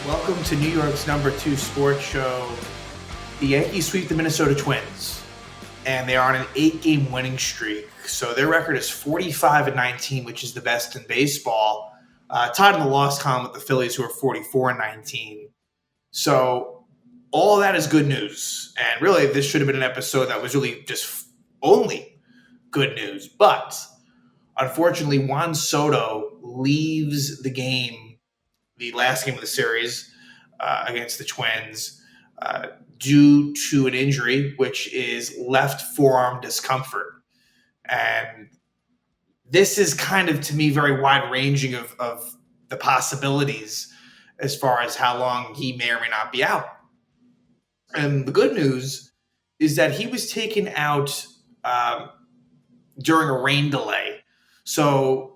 Welcome to New York's #2 sports show. The Yankees sweep the Minnesota Twins, and they are on an 8-game winning streak. So their record is 45-19, which is the best in baseball. Tied in the loss column with the Phillies, who are 44-19. So all that is good news. And really, this should have been an episode that was really just only good news. But unfortunately, Juan Soto leaves the game, the last game of the series against the Twins, due to an injury, which is left forearm discomfort. And this is kind of, to me, very wide-ranging of the possibilities as far as how long he may or may not be out. And the good news is that he was taken out during a rain delay. So,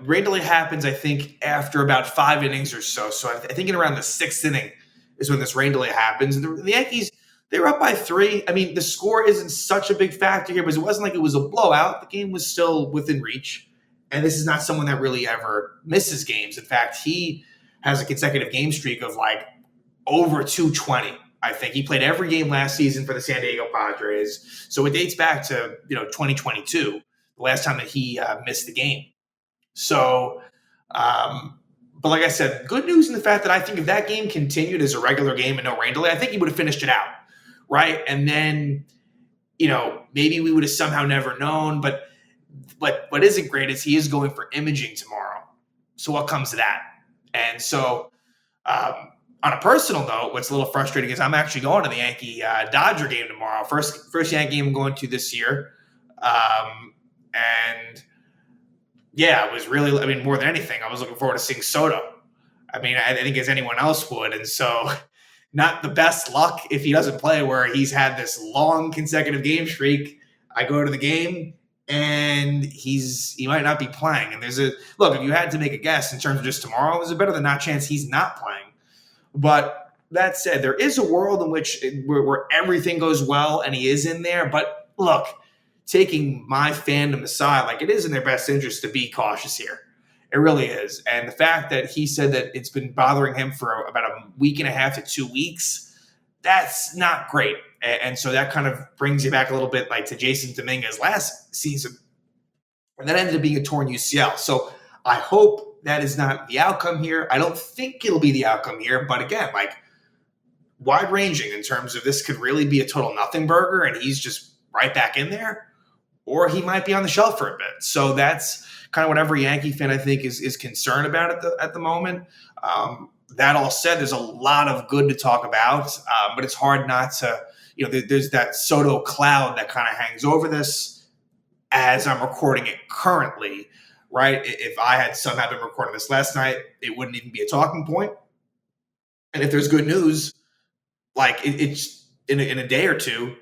rain delay happens, I think, after about 5 innings or so. So I think in around the 6th inning is when this rain delay happens. And the Yankees, they were up by 3. I mean, the score isn't such a big factor here, because it wasn't like it was a blowout. The game was still within reach. And this is not someone that really ever misses games. In fact, he has a consecutive game streak of like over 220. I think he played every game last season for the San Diego Padres. So it dates back to 2022, the last time that he missed the game. So, but like I said, good news in the fact that I think if that game continued as a regular game and no rain delay, I think he would have finished it out, right? And then, maybe we would have somehow never known. But what isn't great is he is going for imaging tomorrow. So what comes to that? And so, on a personal note, what's a little frustrating is I'm actually going to the Yankee Dodger game tomorrow. First Yankee game I'm going to this year. And yeah, it was really, more than anything, I was looking forward to seeing Soto. I think as anyone else would. And so not the best luck if he doesn't play, where he's had this long consecutive game streak. I go to the game and he might not be playing. And look, if you had to make a guess in terms of just tomorrow, there's a better than not chance he's not playing. But that said, there is a world in which where everything goes well and he is in there. But look, taking my fandom aside, like, it is in their best interest to be cautious here. It really is. And the fact that he said that it's been bothering him for about a week and a half to 2 weeks, that's not great. And so that kind of brings you back a little bit like to Jason Dominguez last season. And that ended up being a torn UCL. So I hope that is not the outcome here. I don't think it'll be the outcome here. But again, like, wide-ranging in terms of this could really be a total nothing burger and he's just right back in there, or he might be on the shelf for a bit. So that's kind of what every Yankee fan, I think, is concerned about at the moment. That all said, there's a lot of good to talk about, but it's hard not to, there's that Soto cloud that kind of hangs over this as I'm recording it currently, right? If I had somehow been recording this last night, it wouldn't even be a talking point. And if there's good news, like it's in a day or two,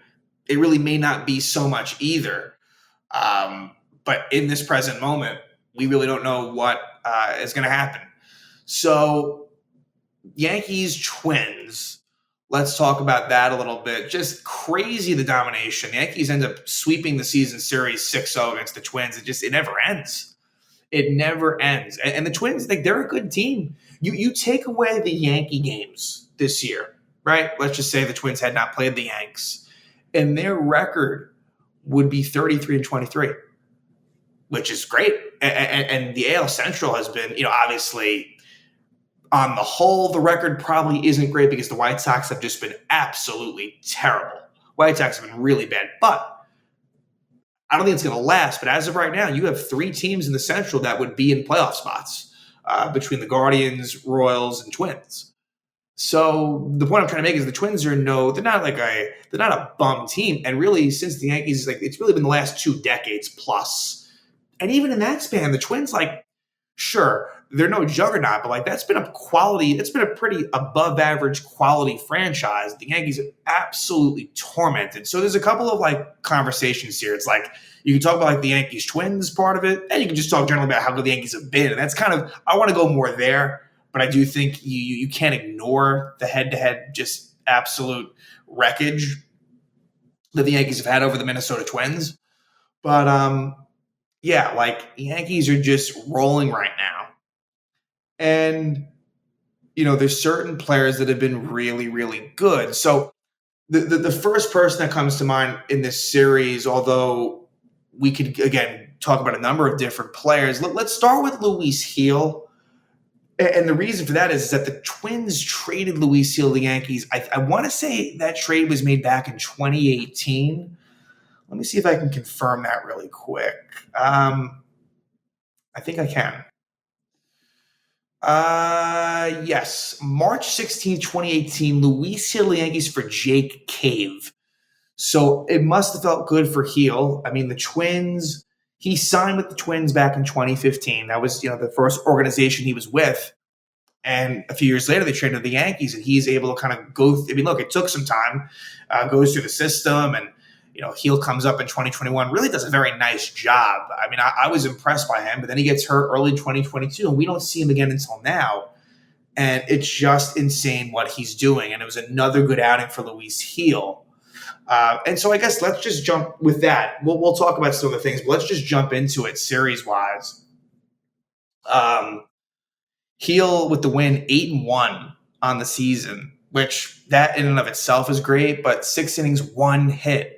it really may not be so much either. But in this present moment, we really don't know what is going to happen. So Yankees Twins, let's talk about that a little bit. Just crazy, the domination. The Yankees end up sweeping the season series 6-0 against the Twins. It never ends. It never ends. And the Twins, they're a good team. You take away the Yankee games this year, right? Let's just say the Twins had not played the Yanks, and their record would be 33-23, which is great. And the AL Central has been, obviously, on the whole, the record probably isn't great because the White Sox have just been absolutely terrible. White Sox have been really bad, but I don't think it's going to last. But as of right now, you have 3 teams in the Central that would be in playoff spots between the Guardians, Royals, and Twins. So the point I'm trying to make is the Twins they're not a bum team. And really, since the Yankees, it's really been the last 2 decades plus. And even in that span, the Twins, sure, they're no juggernaut, but that's been a pretty above average quality franchise. The Yankees have absolutely tormented. So there's a couple of conversations here. It's you can talk about the Yankees Twins part of it, and you can just talk generally about how good the Yankees have been. And that's I want to go more there. But I do think you can't ignore the head-to-head just absolute wreckage that the Yankees have had over the Minnesota Twins. But, the Yankees are just rolling right now. And there's certain players that have been really, really good. So the first person that comes to mind in this series, although we could, again, talk about a number of different players, let's start with Luis Gil. And the reason for that is that the Twins traded Luis Gil to the Yankees. I want to say that trade was made back in 2018. Let me see if I can confirm that really quick. I think I can. Yes. March 16th, 2018, Luis Gil to the Yankees for Jake Cave. So it must have felt good for Gil. I mean, the Twins, he signed with the Twins back in 2015. That was, the first organization he was with. And a few years later, they traded to the Yankees, and he's able to kind of go. I mean, look, it took some time, goes through the system, and Gil comes up in 2021, really does a very nice job. I mean, I was impressed by him, but then he gets hurt early 2022, and we don't see him again until now. And it's just insane what he's doing. And it was another good outing for Luis Gil. And so I guess let's just jump with that. We'll talk about some of the things, but let's just jump into it series-wise. Gil with the win, 8-1 on the season, which that in and of itself is great, but 6 innings, 1 hit.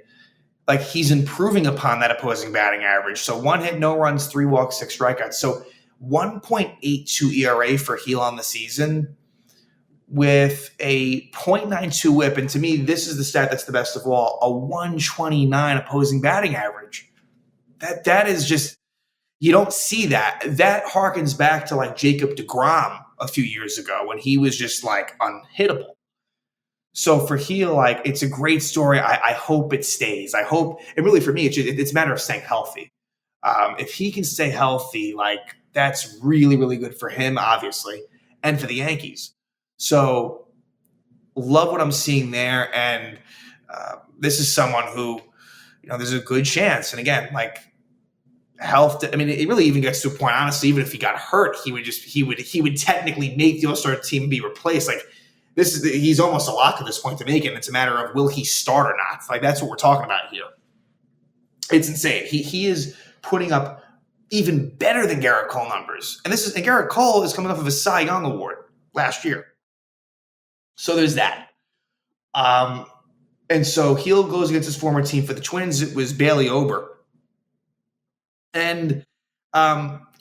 Like, he's improving upon that opposing batting average. So 1 hit, no runs, 3 walks, 6 strikeouts. So 1.82 ERA for Gil on the season with a .92 whip. And to me, this is the stat that's the best of all, a 129 opposing batting average. That is just, you don't see that. That harkens back to like Jacob deGrom a few years ago when he was just like unhittable. So for Gil, like, it's a great story. I hope it stays. I hope, and really for me, it's a matter of staying healthy. If he can stay healthy, like, that's really, really good for him, obviously, and for the Yankees. So love what I'm seeing there. And this is someone who, there's a good chance. And again, like, health, I mean, it really even gets to a point, honestly, even if he got hurt, he would technically make the All-Star team and be replaced. Like, he's almost a lock at this point to make it. It's a matter of, will he start or not? Like, that's what we're talking about here. It's insane. He is putting up even better than Garrett Cole numbers. And Garrett Cole is coming off of a Cy Young Award last year. So there's that. And so Gil goes against his former team. For the Twins, it was Bailey Ober. And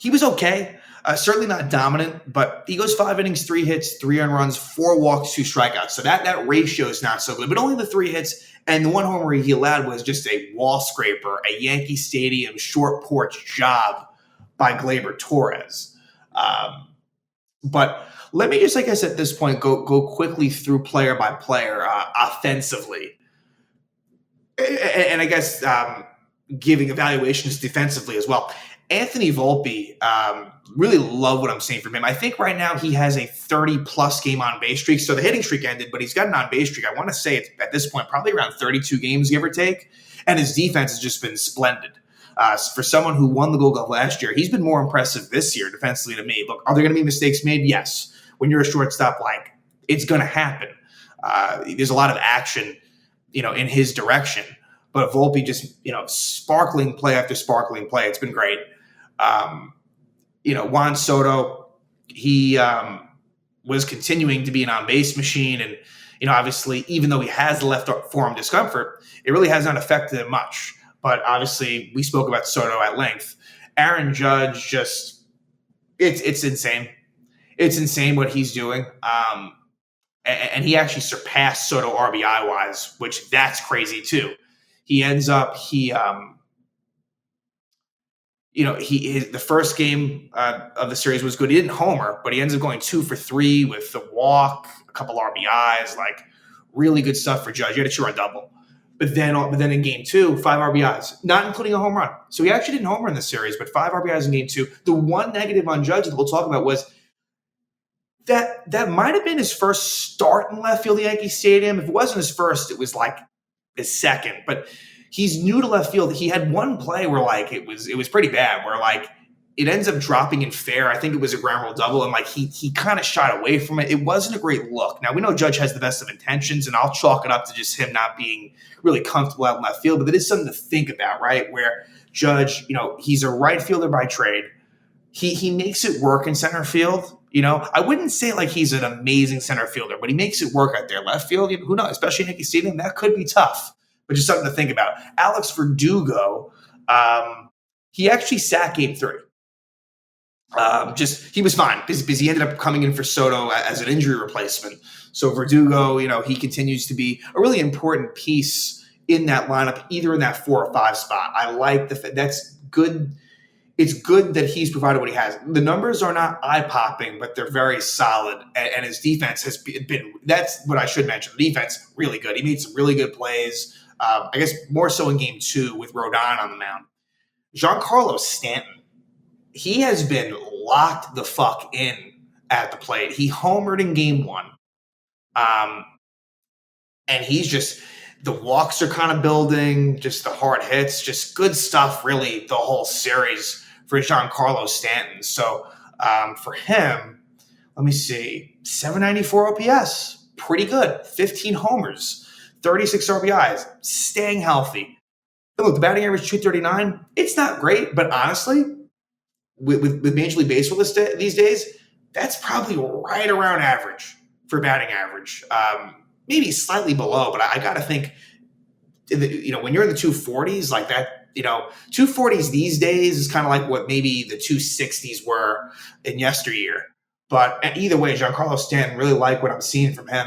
he was okay. Certainly not dominant, but he goes 5 innings, 3 hits, 3 earned runs, 4 walks, 2 strikeouts. So that ratio is not so good. But only the 3 hits, and the 1 homer he allowed was just a wall scraper, a Yankee Stadium short porch job by Gleyber Torres. But let me just, I guess, at this point, go quickly through player by player offensively. And I guess giving evaluations defensively as well. Anthony Volpe, really love what I'm seeing from him. I think right now he has a 30-plus game on-base streak. So the hitting streak ended, but he's got an on-base streak. I want to say it's, at this point, probably around 32 games, give or take. And his defense has just been splendid. For someone who won the Gold Glove last year, he's been more impressive this year defensively to me. Look, are there going to be mistakes made? Yes. When you're a shortstop, like, it's going to happen. There's a lot of action, in his direction. But Volpe just, sparkling play after sparkling play. It's been great. Juan Soto, he was continuing to be an on-base machine. And, obviously, even though he has the left forearm discomfort, it really has not affected him much. But obviously, we spoke about Soto at length. Aaron Judge, just, it's insane. It's insane what he's doing. And he actually surpassed Soto RBI-wise, which that's crazy too. He ends up, the first game of the series was good. He didn't homer, but he ends up going 2 for 3 with the walk, a couple RBIs, like, really good stuff for Judge. He had a 2-run double. But then in game 2, 5 RBIs, not including a home run. So he actually didn't homer in this series, but 5 RBIs in game 2. The one negative on Judge that we'll talk about was that might have been his first start in left field at Yankee Stadium. If it wasn't his first, it was like his second. But he's new to left field. He had one play where, like, it was pretty bad, where, like, it ends up dropping in fair. I think it was a ground rule double, and, like, he kind of shot away from it. It wasn't a great look. Now, we know Judge has the best of intentions, and I'll chalk it up to just him not being really comfortable out in left field. But it is something to think about, right? Where Judge, he's a right fielder by trade. He makes it work in center field, I wouldn't say like he's an amazing center fielder, but he makes it work out there. Left field, who knows? Especially in Yankee Stadium, that could be tough. But just something to think about. Alex Verdugo, he actually sat game 3. He was fine because he ended up coming in for Soto as an injury replacement. So Verdugo, he continues to be a really important piece in that lineup, either in that 4 or 5 spot. I like that's good. It's good that he's provided what he has. The numbers are not eye-popping, but they're very solid. And his defense has been – that's what I should mention. The defense, really good. He made some really good plays, I guess more so in Game 2 with Rodon on the mound. Giancarlo Stanton, he has been locked the fuck in at the plate. He homered in Game 1. And he's just – the walks are kind of building, just the hard hits, just good stuff, really, the whole series for Giancarlo Stanton. So for him, let me see, 794 OPS, pretty good. 15 homers, 36 RBIs, staying healthy. And look, the batting average 239, it's not great, but honestly, with Major League Baseball these days, that's probably right around average for batting average. Maybe slightly below, but I got to think, when you're in the 240s like that, 240s these days is kind of like what maybe the 260s were in yesteryear. But either way, Giancarlo Stanton, really like what I'm seeing from him.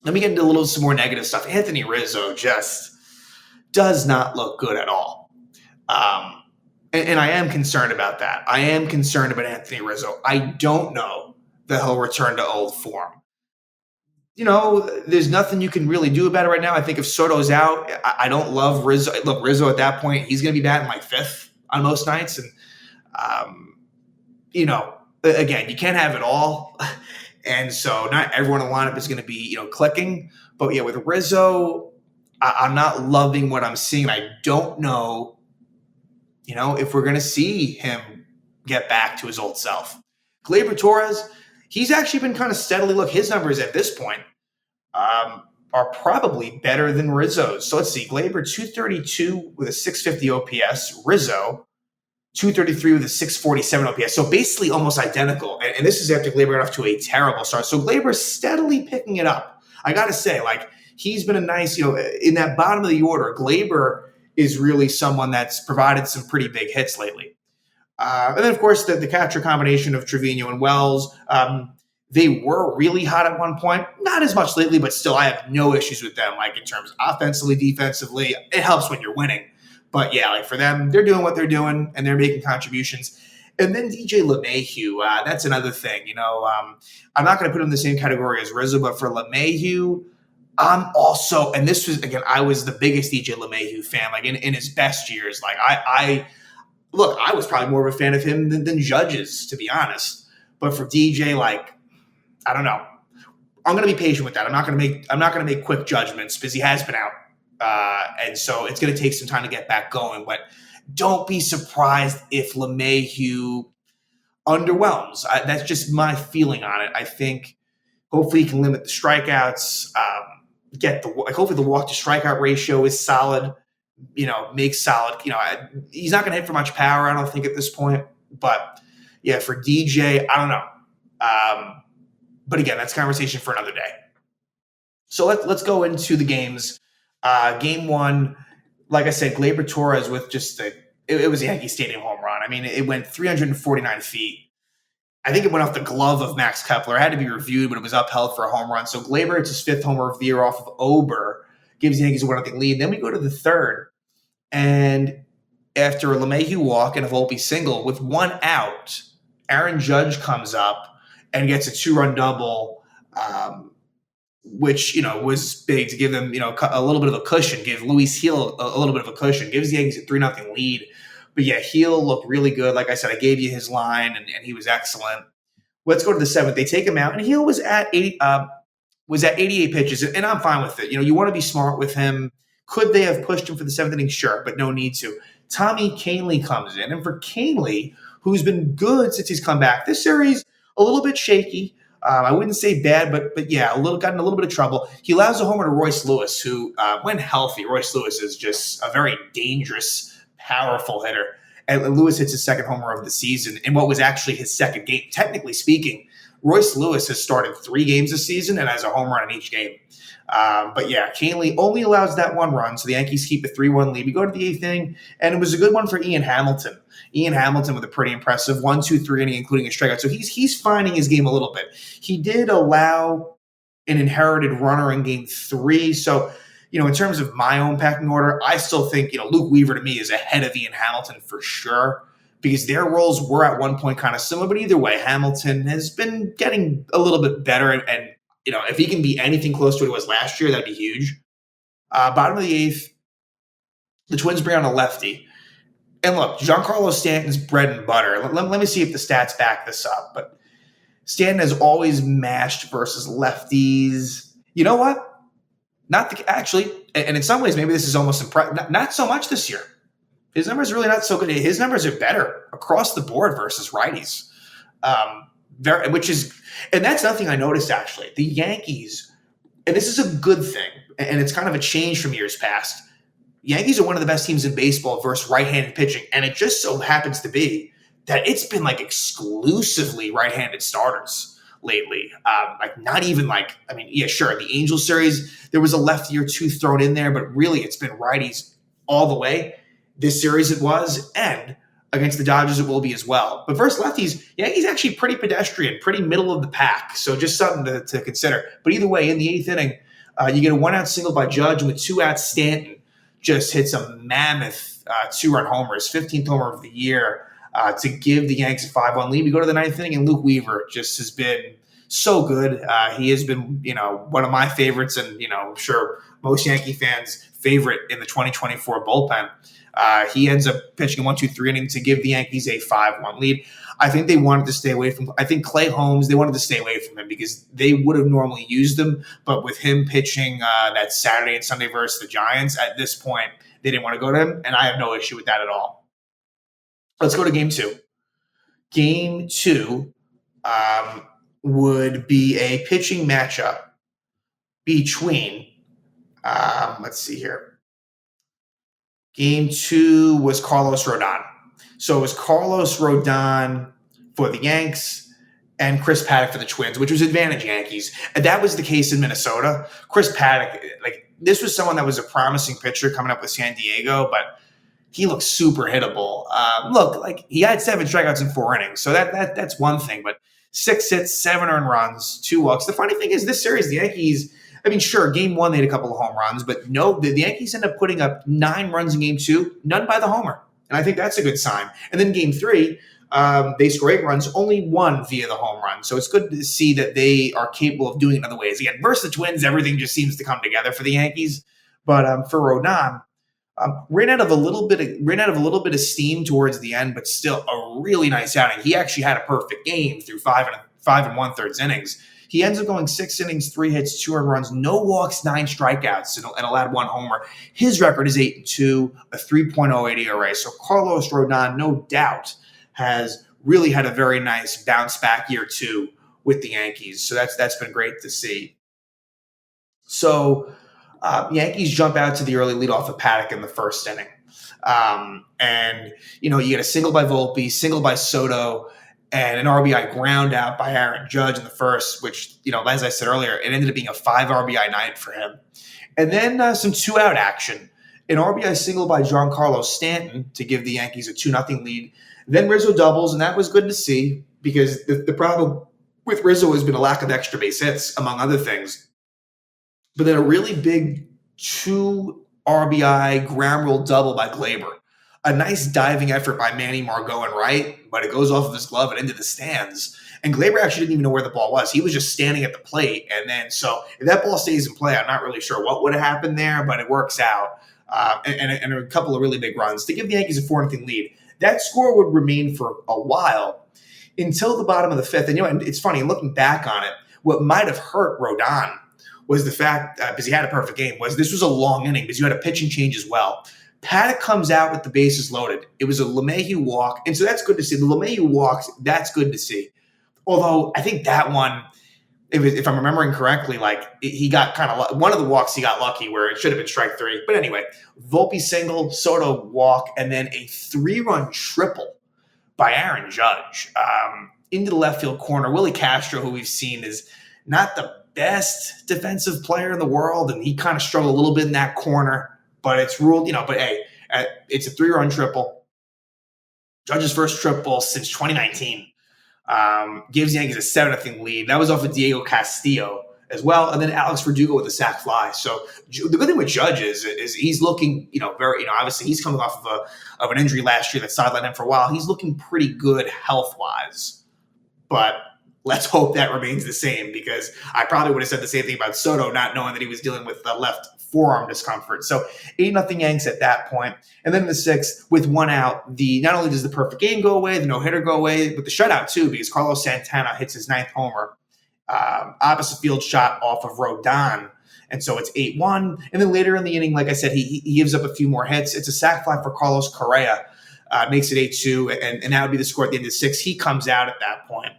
Let me get into some more negative stuff. Anthony Rizzo just does not look good at all. And I am concerned about that. I am concerned about Anthony Rizzo. I don't know that he'll return to old form. There's nothing you can really do about it right now. I think if Soto's out, I don't love Rizzo. Look, Rizzo at that point, he's going to be batting like 5th on most nights. And, again, you can't have it all. And so not everyone in the lineup is going to be, clicking. But, yeah, with Rizzo, I'm not loving what I'm seeing. I don't know, if we're going to see him get back to his old self. Gleyber Torres, he's actually been kind of steadily. Look, his numbers at this point are probably better than Rizzo's. So let's see. Gleyber, 232 with a 650 OPS. Rizzo, 233 with a 647 OPS. So basically almost identical. And this is after Gleyber got off to a terrible start. So Gleyber's steadily picking it up. I got to say, he's been a nice, in that bottom of the order, Gleyber is really someone that's provided some pretty big hits lately. And then, of course, the catcher combination of Trevino and Wells, they were really hot at one point. Not as much lately, but still, I have no issues with them, in terms of offensively, defensively. It helps when you're winning. But, yeah, for them, they're doing what they're doing, and they're making contributions. And then DJ LeMahieu, that's another thing. I'm not going to put him in the same category as Rizzo, but for LeMahieu, I'm also – and this was, again, I was the biggest DJ LeMahieu fan, in his best years. Look, I was probably more of a fan of him than Judge's, to be honest. But for DJ, I don't know. I'm going to be patient with that. I'm not going to make quick judgments because he has been out, and so it's going to take some time to get back going. But don't be surprised if LeMahieu underwhelms. That's just my feeling on it. I think hopefully he can limit the strikeouts. Hopefully the walk to strikeout ratio is solid. Make solid. He's not going to hit for much power, I don't think, at this point. But yeah, for DJ, I don't know. But again, that's a conversation for another day. So let's go into the games. Game 1, like I said, Gleyber Torres with just it was a Yankee Stadium home run. I mean, it went 349 feet. I think it went off the glove of Max Kepler. It had to be reviewed, but it was upheld for a home run. So Gleyber, it's his 5th homer of the year off of Ober, gives the Yankees a 1-0 lead. Then we go to the 3rd, and after a LeMahieu walk and a Volpe single with 1 out, Aaron Judge comes up and gets a 2-run double, which, was big to give them, a little bit of a cushion, give Luis Gil a little bit of a cushion, gives the Yankees a 3-0 lead. But yeah, Gil looked really good. Like I said, I gave you his line, and he was excellent. Let's go to the 7th. They take him out, and Gil was at 88 pitches, and I'm fine with it. You want to be smart with him. Could they have pushed him for the 7th inning? Sure, but no need to. Tommy Kahnle comes in, and for Kahnle, who's been good since he's come back, this series a little bit shaky. I wouldn't say bad, but yeah, got in a little bit of trouble. He allows a homer to Royce Lewis, who, when healthy, Royce Lewis is just a very dangerous, powerful hitter. and Lewis hits his second homer of the season in what was actually his second game. Technically speaking, Royce Lewis has started 3 games this season and has a home run in each game. But yeah, Canely only allows that 1 run, so the Yankees keep a 3-1 lead. We go to the 8th inning, and it was a good one for Ian Hamilton. Ian Hamilton with a pretty impressive 1-2-3 inning, including a strikeout. So he's finding his game a little bit. He did allow an inherited runner in game 3. So, in terms of my own pecking order, I still think, Luke Weaver to me is ahead of Ian Hamilton for sure, because their roles were at one point kind of similar. But either way, Hamilton has been getting a little bit better. And if he can be anything close to what it was last year, that'd be huge. Bottom of the 8th, the Twins bring on a lefty. And look, Giancarlo Stanton's bread and butter. Let me see if the stats back this up. But Stanton has always mashed versus lefties. You know what? Actually, and in some ways, maybe this is almost not so much this year. His numbers are really not so good. His numbers are better across the board versus righties. And that's nothing I noticed, actually. The Yankees, and this is a good thing, and it's kind of a change from years past. Yankees are one of the best teams in baseball versus right-handed pitching, and it just so happens to be that it's been like exclusively right-handed starters lately. Sure, the Angels series, there was a lefty or two thrown in there, but really it's been righties all the way. This series it was, and against the Dodgers it will be as well. But versus lefties, Yankees actually pretty pedestrian, pretty middle of the pack, so just something to consider. But either way, in the 8th inning, you get a 1-out single by Judge, and with 2 outs, Stanton just hits a mammoth 2-run homer, his 15th homer of the year, to give the Yanks a 5-1 lead. We go to the 9th inning, and Luke Weaver just has been so good. He has been, one of my favorites, and I'm sure most Yankee fans' favorite in the 2024 bullpen. He ends up pitching a 1-2-3 inning to give the Yankees a 5-1 lead. I think they wanted to stay away from. I think Clay Holmes, they wanted to stay away from him because they would have normally used him, but with him pitching that Saturday and Sunday versus the Giants, at this point they didn't want to go to him, and I have no issue with that at all. Let's go to Game 2. Game 2 would be a pitching matchup between. Let's see here. Game 2 was Carlos Rodon. So it was Carlos Rodon for the Yanks and Chris Paddack for the Twins, which was advantage Yankees. And that was the case in Minnesota. Chris Paddack, this was someone that was a promising pitcher coming up with San Diego, but he looked super hittable. He had 7 strikeouts in 4 innings, so that's one thing. But 6 hits, 7 earned runs, 2 walks. The funny thing is, this series, the Yankees, Game 1 they had a couple of home runs, but no, the Yankees end up putting up 9 runs in Game 2, none by the homer. And I think that's a good sign. And then Game 3, they score 8 runs, only 1 via the home run. So it's good to see that they are capable of doing it in other ways. Again, versus the Twins, everything just seems to come together for the Yankees. But for Rodon, ran out of a little bit of steam towards the end, but still a really nice outing. He actually had a perfect game through 5 1/3 innings. He ends up going 6 innings, 3 hits, 2 earned runs, no walks, 9 strikeouts, and allowed 1 homer. His record is 8-2, a 3.08 ERA. So Carlos Rodon, no doubt, has really had a very nice bounce back year 2 with the Yankees. So that's been great to see. So Yankees jump out to the early leadoff of Paddack in the first inning. You get a single by Volpe, single by Soto, and an RBI ground out by Aaron Judge in the first, which, as I said earlier, it ended up being a 5 RBI night for him. And then some 2-out action. An RBI single by Giancarlo Stanton to give the Yankees a 2-0 lead. Then Rizzo doubles, and that was good to see because the problem with Rizzo has been a lack of extra base hits, among other things. But then a really big 2 RBI ground rule double by Glaber. A nice diving effort by Manny Margot and right, but it goes off of his glove and into the stands. And Glaber actually didn't even know where the ball was. He was just standing at the plate. And then, so if that ball stays in play, I'm not really sure what would have happened there, but it works out. And a couple of really big runs to give the Yankees a 4-0 lead. That score would remain for a while until the bottom of the 5th. And it's funny, looking back on it, what might have hurt Rodon was the fact, because he had a perfect game, was this was a long inning because you had a pitching change as well. Paddack comes out with the bases loaded. It was a LeMahieu walk, and so that's good to see. The LeMahieu walks, that's good to see. Although I think that one, if I'm remembering correctly, like he got kind of one of the walks he got lucky where it should have been strike three. But anyway, Volpe single, Soto walk, and then a 3-run triple by Aaron Judge into the left field corner. Willie Castro, who we've seen is not the best defensive player in the world, and he kind of struggled a little bit in that corner, but it's ruled, but hey, it's a 3-run triple. Judge's first triple since 2019. Gives the Yankees a 7-0 lead. That was off of Diego Castillo as well, and then Alex Verdugo with a sac fly. So the good thing with Judge is he's looking, very, obviously he's coming off of an injury last year that sidelined him for a while. He's looking pretty good health wise, but let's hope that remains the same, because I probably would have said the same thing about Soto, not knowing that he was dealing with the left forearm discomfort. So 8-0 Yanks at that point. And then in the 6th, with 1 out, not only does the perfect game go away, the no-hitter go away, but the shutout too, because Carlos Santana hits his 9th homer. Opposite field shot off of Rodon. And so it's 8-1. And then later in the inning, like I said, he gives up a few more hits. It's a sac fly for Carlos Correa. Makes it 8-2, and that would be the score at the end of the 6th. He comes out at that point.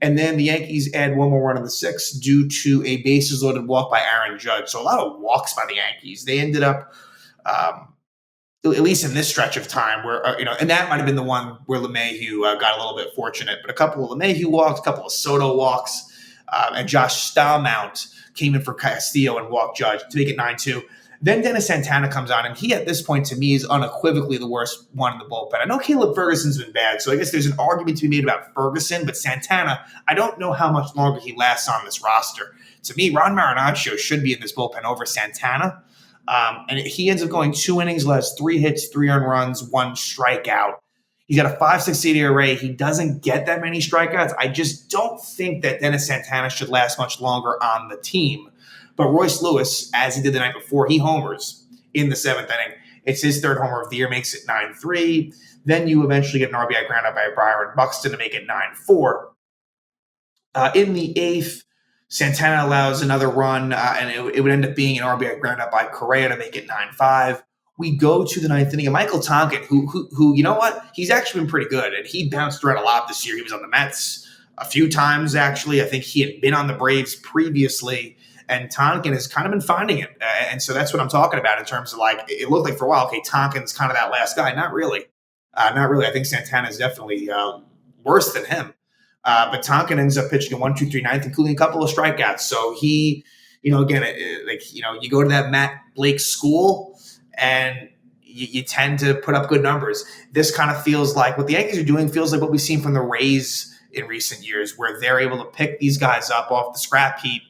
And then the Yankees add one more run in the 6th due to a bases-loaded walk by Aaron Judge. So a lot of walks by the Yankees. They ended up, at least in this stretch of time, where and that might have been the one where LeMahieu got a little bit fortunate. But a couple of LeMahieu walks, a couple of Soto walks, and Josh Staumont came in for Castillo and walked Judge to make it 9-2. Then Dennis Santana comes on, and he, at this point, to me, is unequivocally the worst one in the bullpen. I know Caleb Ferguson's been bad, so I guess there's an argument to be made about Ferguson, but Santana, I don't know how much longer he lasts on this roster. To me, Ron Marinaccio should be in this bullpen over Santana, and he ends up going 2 innings, less 3 hits, 3 earned runs, 1 strikeout. He's got a 5.68 ERA. He doesn't get that many strikeouts. I just don't think that Dennis Santana should last much longer on the team. But Royce Lewis, as he did the night before, he homers in the 7th inning. It's his 3rd homer of the year, makes it 9-3. Then you eventually get an RBI ground out by Byron Buxton to make it 9-4. In the 8th, Santana allows another run, and it would end up being an RBI ground out by Correa to make it 9-5. We go to the 9th inning, and Michael Tonkin, who you know what? He's actually been pretty good, and he bounced around a lot this year. He was on the Mets a few times, actually. I think he had been on the Braves previously. And Tonkin has kind of been finding it. And so that's what I'm talking about in terms of, like, it looked like for a while, okay, Tonkin's kind of that last guy. Not really. Not really. I think Santana is definitely worse than him. But Tonkin ends up pitching a 1-2-3 ninth, including a couple of strikeouts. So he, again, you go to that Matt Blake school and you tend to put up good numbers. This kind of feels like what the Yankees are doing feels like what we've seen from the Rays in recent years, where they're able to pick these guys up off the scrap heap,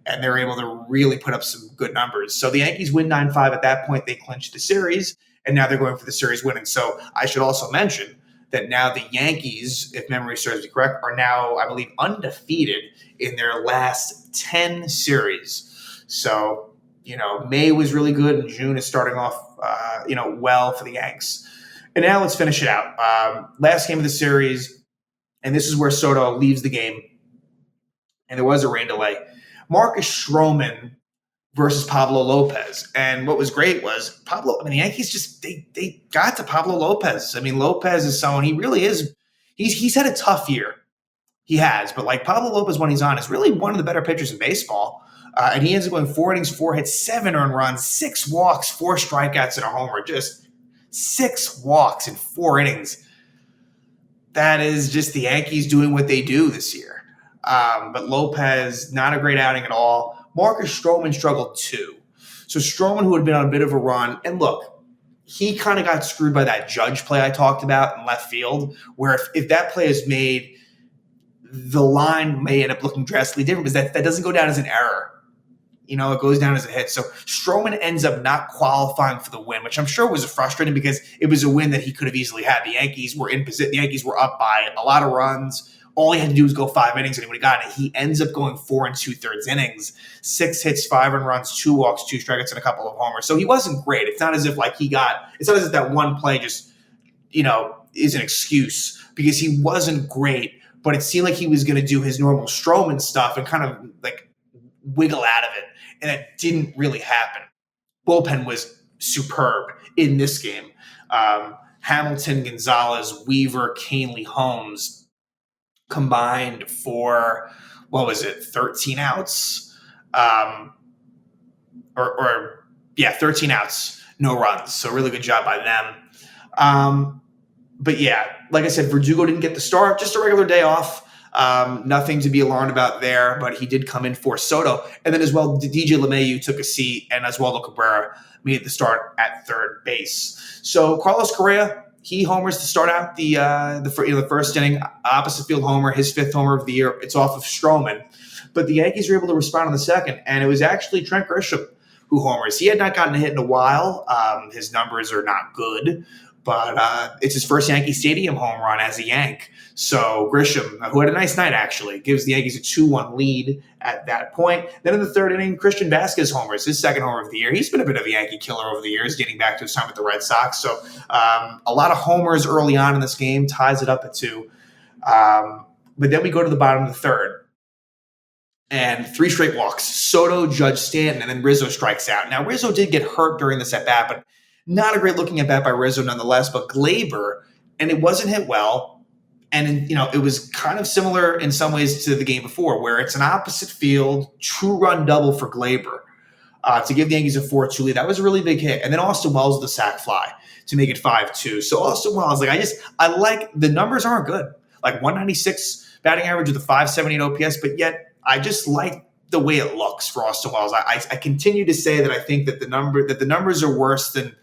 and they're able to really put up some good numbers. So the Yankees win 9-5. At that point, they clinched the series, and now they're going for the series winning. So I should also mention that now the Yankees, if memory serves me correct, are now, I believe, undefeated in their last 10 series. So, May was really good, and June is starting off, well for the Yanks. And now let's finish it out. Last game of the series, and this is where Soto leaves the game, and there was a rain delay. Marcus Stroman versus Pablo Lopez. And what was great was the Yankees just, they got to Pablo Lopez. I mean, Lopez is someone, he really is, he's had a tough year. He has, but like Pablo Lopez when he's on is really one of the better pitchers in baseball. And he ends up going 4 innings, 4 hits, 7 earned runs, 6 walks, 4 strikeouts, and a homer. Just 6 walks in 4 innings. That is just the Yankees doing what they do this year. But Lopez, not a great outing at all. Marcus Stroman struggled too. So Stroman, who had been on a bit of a run, and look, he kind of got screwed by that Judge play I talked about in left field, where if that play is made, the line may end up looking drastically different, because that doesn't go down as an error. It goes down as a hit. So Stroman ends up not qualifying for the win, which I'm sure was frustrating, because it was a win that he could have easily had. The Yankees were in position. The Yankees were up by a lot of runs. All he had to do was go 5 innings, and he would have gotten it. He ends up going 4 2/3 innings, 6 hits, 5 earned runs, 2 walks, 2 strikeouts, and a couple of homers. So he wasn't great. It's not as if it's not as if that one play just, is an excuse, because he wasn't great, but it seemed like he was going to do his normal Stroman stuff and kind of like wiggle out of it. And that didn't really happen. Bullpen was superb in this game. Hamilton, Gonzalez, Weaver, Canely, Holmes combined for what was it, 13 outs? Um, 13 outs, no runs. So really good job by them. But yeah, like I said, Verdugo didn't get the start, just a regular day off. Nothing to be alarmed about there, but he did come in for Soto. And then as well, DJ LeMahieu took a seat, and Oswaldo Cabrera made the start at third base. So Carlos Correa, he homers to start out the first inning, opposite field homer, his fifth homer of the year. It's off of Stroman. But the Yankees were able to respond in the second, and it was actually Trent Grisham who homers. He had not gotten a hit in a while. His numbers are not good, but it's his first Yankee Stadium home run as a Yank. So Grisham, who had a nice night actually, gives the Yankees a 2-1 lead at that point. Then in the third inning, Christian Vasquez homers, his second homer of the year. He's been a bit of a Yankee killer over the years, getting back to his time with the Red Sox. So a lot of homers early on in this game, ties it up at 2. But then we go to the bottom of the third. And 3 straight walks. Soto, Judge, Stanton, and then Rizzo strikes out. Now, Rizzo did get hurt during this at-bat, but not a great looking at-bat by Rizzo nonetheless. But Glaber, and it wasn't hit well. And, it was kind of similar in some ways to the game before, where it's an opposite field, true run double for Glaber to give the Yankees a 4-2 lead. That was a really big hit. And then Austin Wells with the sac fly to make it 5-2. So Austin Wells, I like the numbers aren't good. Like 196 batting average with a 578 OPS, but yet I just like the way it looks for Austin Wells. I continue to say that I think that the numbers are worse than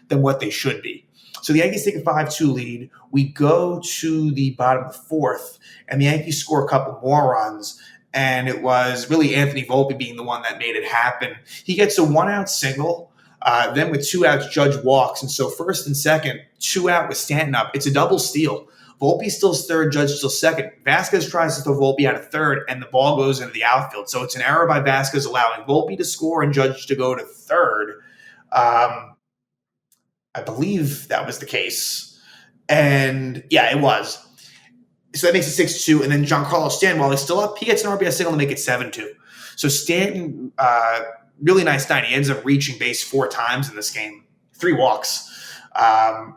what they should be. So the Yankees take a 5-2 lead. We go to the bottom of the fourth, and the Yankees score a couple more runs. And it was really Anthony Volpe being the one that made it happen. He gets a 1-out single. Then with 2 outs, Judge walks. And so first and second, 2 out with Stanton up. It's a double steal. Volpe still third, Judge still second. Vasquez tries to throw Volpe out of third, and the ball goes into the outfield. So it's an error by Vasquez, allowing Volpe to score and Judge to go to third. I believe that was the case. And yeah, it was. So that makes it 6-2. And then Giancarlo Stanton, while he's still up, he gets an RBI single to make it 7-2. So Stanton, really nice night. He ends up reaching base 4 times in this game, 3 walks.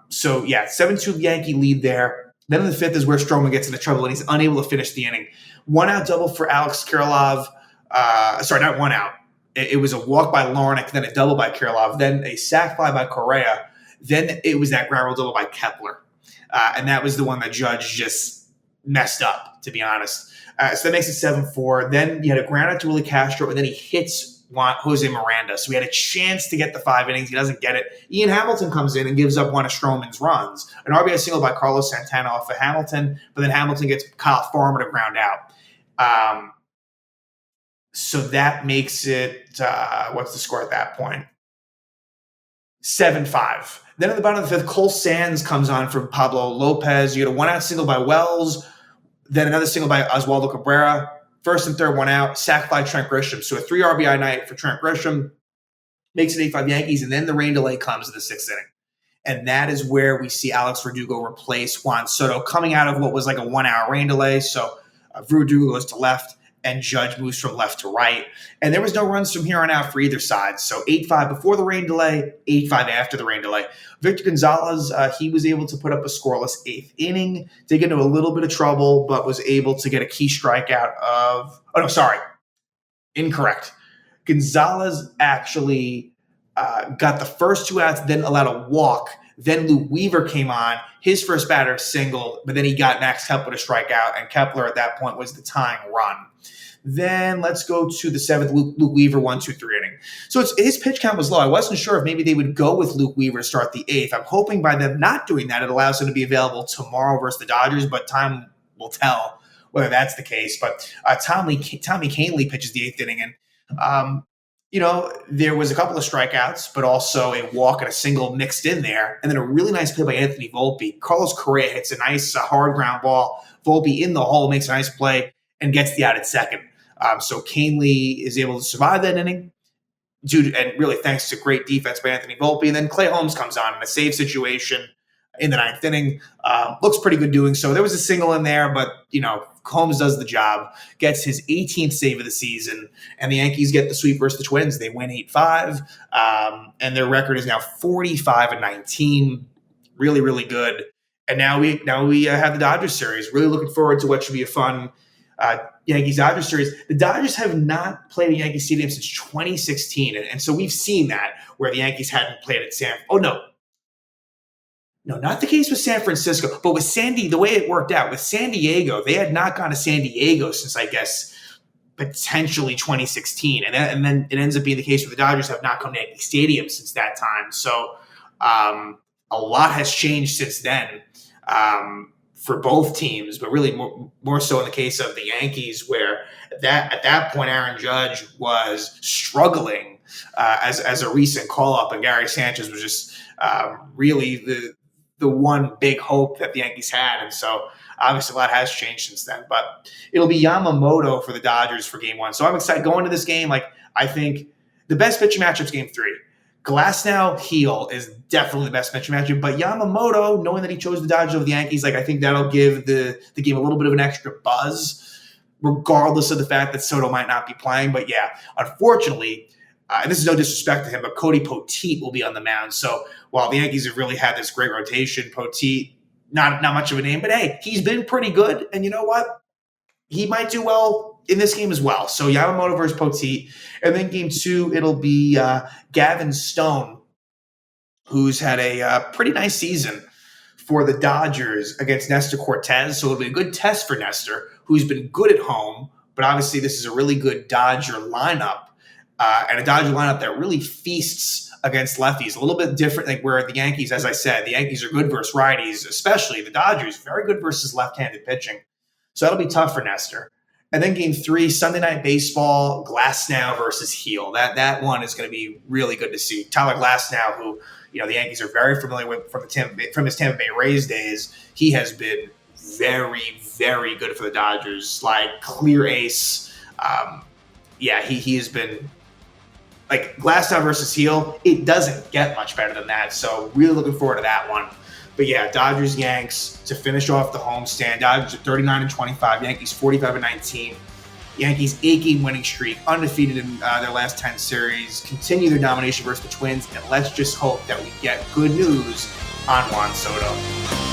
So yeah, 7-2 Yankee lead there. Then in the fifth is where Stroman gets into trouble, and he's unable to finish the inning. 1-out double for Alex Kirilloff. Sorry, not 1 out. It was a walk by Larnach, then a double by Kirilloff, then a sac fly by Correa. Then it was that ground rule double by Kepler. And that was the one that Judge just messed up, to be honest. So that makes it 7-4. Then you had a ground out to Willie Castro, and then he hits Jose Miranda. So we had a chance to get the 5 innings. He doesn't get it. Ian Hamilton comes in and gives up one of Stroman's runs. An RBI single by Carlos Santana off of Hamilton, but then Hamilton gets Kyle Farmer to ground out. So that makes it, what's the score at that point? 7-5. Then at the bottom of the fifth, Cole Sands comes on for Pablo Lopez. You get a 1-out single by Wells, then another single by Oswaldo Cabrera. First and third, 1 out, sac fly Trent Grisham. So a 3 RBI night for Trent Grisham, makes it 8-5 Yankees, and then the rain delay comes in the 6th inning. And that is where we see Alex Verdugo replace Juan Soto coming out of what was like a 1-hour rain delay. So Verdugo goes to left, and Judge moves from left to right. And there was no runs from here on out for either side. So 8-5 before the rain delay, 8-5 after the rain delay. Victor Gonzalez, he was able to put up a scoreless 8th inning, to get into a little bit of trouble, but was able to get a key strikeout of – oh, no, sorry. Incorrect. Gonzalez actually got the first 2 outs, then allowed a walk. Then Luke Weaver came on. His first batter singled, but then he got Max Kepler to strike out, and Kepler at that point was the tying run. Then let's go to the 7th, Luke Weaver, 1-2-3 inning. So his pitch count was low. I wasn't sure if maybe they would go with Luke Weaver to start the 8th. I'm hoping by them not doing that, it allows him to be available tomorrow versus the Dodgers, but time will tell whether that's the case. But Tommy Kahnle pitches the 8th inning, and there was a couple of strikeouts, but also a walk and a single mixed in there, and then a really nice play by Anthony Volpe. Carlos Correa hits a nice hard ground ball. Volpe in the hole makes a nice play and gets the out at second. So Kahnle is able to survive that inning, and really thanks to great defense by Anthony Volpe. And then Clay Holmes comes on in a save situation in the 9th inning. Looks pretty good doing so. There was a single in there, but Holmes does the job, gets his 18th save of the season, and the Yankees get the sweep versus the Twins. They win 8-5, and their record is now 45-19. Really, really good. And now we have the Dodgers series. Really looking forward to what should be a fun Yankees Dodgers series, the Dodgers have not played at Yankee Stadium since 2016, and so we've seen that where the Yankees hadn't played at San. Oh no, not the case with San Francisco, but with the way it worked out with San Diego, they had not gone to San Diego since I guess potentially 2016, and then it ends up being the case where the Dodgers have not come to Yankee Stadium since that time. So a lot has changed since then. For both teams, but really more so in the case of the Yankees, where at that point Aaron Judge was struggling as a recent call-up, and Gary Sanchez was just really the one big hope that the Yankees had. And so obviously a lot has changed since then. But it'll be Yamamoto for the Dodgers for Game 1. So I'm excited going to this game. Like, I think the best pitching matchup is Game 3. Glasnow Heel is definitely the best pitching matchup, but Yamamoto, knowing that he chose the Dodgers over the Yankees, like I think that'll give the game a little bit of an extra buzz, regardless of the fact that Soto might not be playing. But yeah, unfortunately, and this is no disrespect to him, but Cody Poteet will be on the mound. So while the Yankees have really had this great rotation, Poteet, not much of a name, but hey, he's been pretty good. And you know what? He might do well in this game as well. So Yamamoto versus Poteet. And then Game 2, it'll be Gavin Stone, who's had a pretty nice season for the Dodgers against Nestor Cortez. So it'll be a good test for Nestor, who's been good at home. But obviously this is a really good Dodger lineup, and a Dodger lineup that really feasts against lefties. A little bit different, like where the Yankees, as I said, the Yankees are good versus righties, especially the Dodgers, very good versus left-handed pitching. So that'll be tough for Nestor. And then Game 3, Sunday Night Baseball, Glasnow versus Heel. That one is going to be really good to see. Tyler Glasnow, who the Yankees are very familiar with from his Tampa Bay Rays days, he has been very, very good for the Dodgers. Like clear ace. He has been like Glasnow versus Heel. It doesn't get much better than that. So really looking forward to that one. But yeah, Dodgers, Yanks to finish off the homestand. Dodgers are 39-25, Yankees 45-19. Yankees 8-game winning streak, undefeated in their last 10 series. Continue their domination versus the Twins, and let's just hope that we get good news on Juan Soto.